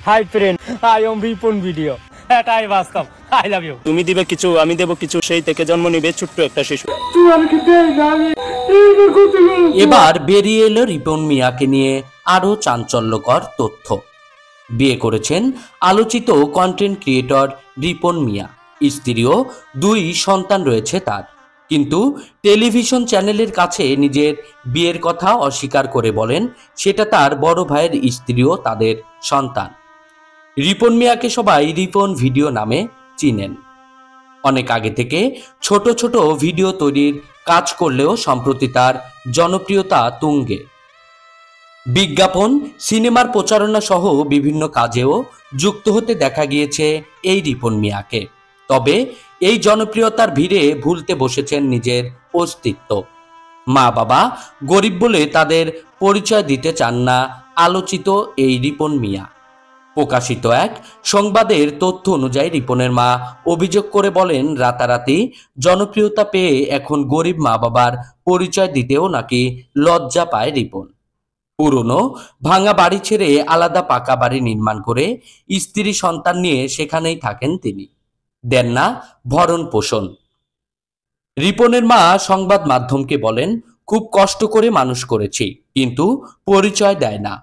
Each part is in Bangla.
High friend, I am Ripon video. এটাই বাস্তব। I love you. তুমি দিবে কিছু, আমি দেব কিছু, সেই থেকে জন্ম নিবে ছোট্ট একটা শিশু। এবার বেরিয়ে এলো রিপন মিয়াকে নিয়ে আরো চাঞ্চল্যকর তথ্য। বিয়ে করেছেন আলোচিত কন্টেন্ট ক্রিয়েটর রিপন মিয়া। স্ত্রীও 2 সন্তান রয়েছে তার। কিন্তু টেলিভিশন চ্যানেলের কাছে নিজের বিয়ের কথা অস্বীকার করে বলেন সেটা তার বড় ভাইয়ের স্ত্রী ও তাদের সন্তান। রিপন মিয়াকে সবাই রিপন ভিডিও নামে চিনেন। অনেক আগে থেকে ছোট ছোট ভিডিও তৈরির কাজ করলেও সম্প্রতি তার জনপ্রিয়তা তুঙ্গে। বিজ্ঞাপন, সিনেমার প্রচারণা সহ বিভিন্ন কাজেও যুক্ত হতে দেখা গিয়েছে এই রিপন মিয়াকে। তবে এই জনপ্রিয়তার ভিড়ে ভুলতে বসেছেন নিজের অস্তিত্ব। মা বাবা গরিব বলে তাদের পরিচয় দিতে চান না আলোচিত এই রিপন মিয়া। প্রকাশিত এক সংবাদের তথ্য অনুযায়ী রিপনের মা অভিযোগ করে বলেন, রাতারাতি জনপ্রিয়তা পেয়ে এখন গরিব মা বাবার পরিচয় দিতেও নাকি লজ্জা পায় রিপন। পুরনো ভাঙা বাড়ি ছেড়ে আলাদা পাকা বাড়ি নির্মাণ করে স্ত্রী সন্তান নিয়ে সেখানেই থাকেন তিনি। দেন না ভরণ পোষণ। রিপনের মা সংবাদ মাধ্যমকে বলেন, খুব কষ্ট করে মানুষ করেছি, কিন্তু পরিচয় দেয় না।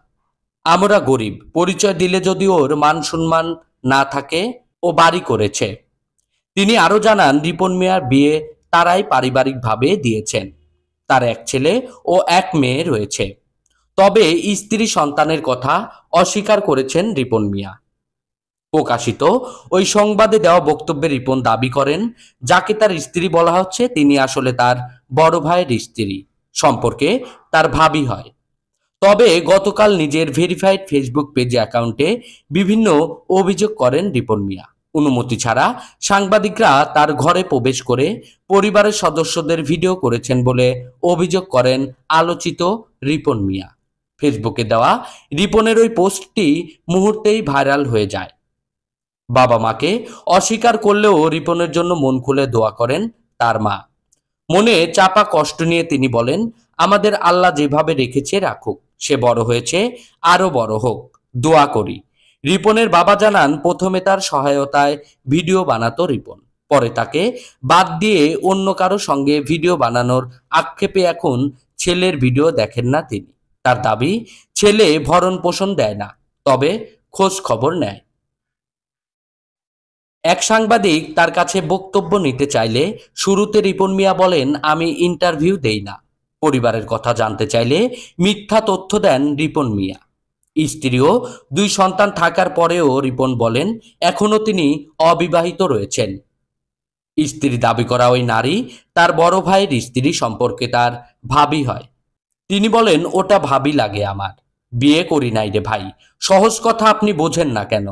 আমরা গরিব, পরিচয় দিলে যদি ওর মান সম্মান না থাকে, ও বাড়ি করেছে। তিনি আরো জানান, রিপন মিয়ার বিয়ে তারাই পারিবারিকভাবে দিয়েছেন। তার 1 ছেলে ও 1 মেয়ে রয়েছে। তবে স্ত্রী সন্তানের কথা অস্বীকার করেছেন রিপন মিয়া। প্রকাশিত ওই সংবাদে দেওয়া বক্তব্যে রিপন দাবি করেন, যাকে তার স্ত্রী বলা হচ্ছে তিনি আসলে তার বড় ভাইয়ের স্ত্রী, সম্পর্কে তার ভাবি হয়। তবে গতকাল নিজের ভেরিফাইড ফেসবুক পেজ অ্যাকাউন্টে বিভিন্ন অভিযোগ করেন রিপন মিয়া। অনুমতি ছাড়া সাংবাদিকরা তার ঘরে প্রবেশ করে পরিবারের সদস্যদের ভিডিও করেছেন বলে অভিযোগ করেন আলোচিত রিপন মিয়া। ফেসবুকে দেওয়া রিপনের ওই পোস্টটি মুহূর্তেই ভাইরাল হয়ে যায়। বাবা মাকে অস্বীকার করলেও রিপনের জন্য মন খুলে দোয়া করেন তার মা। মনে চাপা কষ্ট নিয়ে তিনি বলেন, আমাদের আল্লাহ যেভাবে রেখেছে রাখুক, সে বড় হয়েছে, আরো বড় হোক, দোয়া করি। রিপনের বাবা জানান, প্রথমে তার সহায়তায় ভিডিও বানাতো রিপন, পরে তাকে বাদ দিয়ে অন্য কারো সঙ্গে ভিডিও বানানোর আক্ষেপে এখন ছেলের ভিডিও দেখেন না তিনি। তার দাবি, ছেলে ভরণ পোষণ দেয় না, তবে খোঁজ খবর নেয়। এক সাংবাদিক তার কাছে বক্তব্য নিতে চাইলে শুরুতে রিপন মিয়া বলেন, আমি ইন্টারভিউ দেই না। পরিবারের কথা জানতে চাইলে মিথ্যা তথ্য দেন রিপন মিয়া। স্ত্রীও 2 সন্তান থাকার পরেও রিপন বলেন এখনো তিনি অবিবাহিত রয়েছেন। স্ত্রী দাবি করা ওই নারী তার বড় ভাইয়ের স্ত্রী, সম্পর্কে তার ভাবি হয়। তিনি বলেন, ওটা ভাবি লাগে আমার, বিয়ে করি নাই রে ভাই, সহজ কথা আপনি বোঝেন না কেন?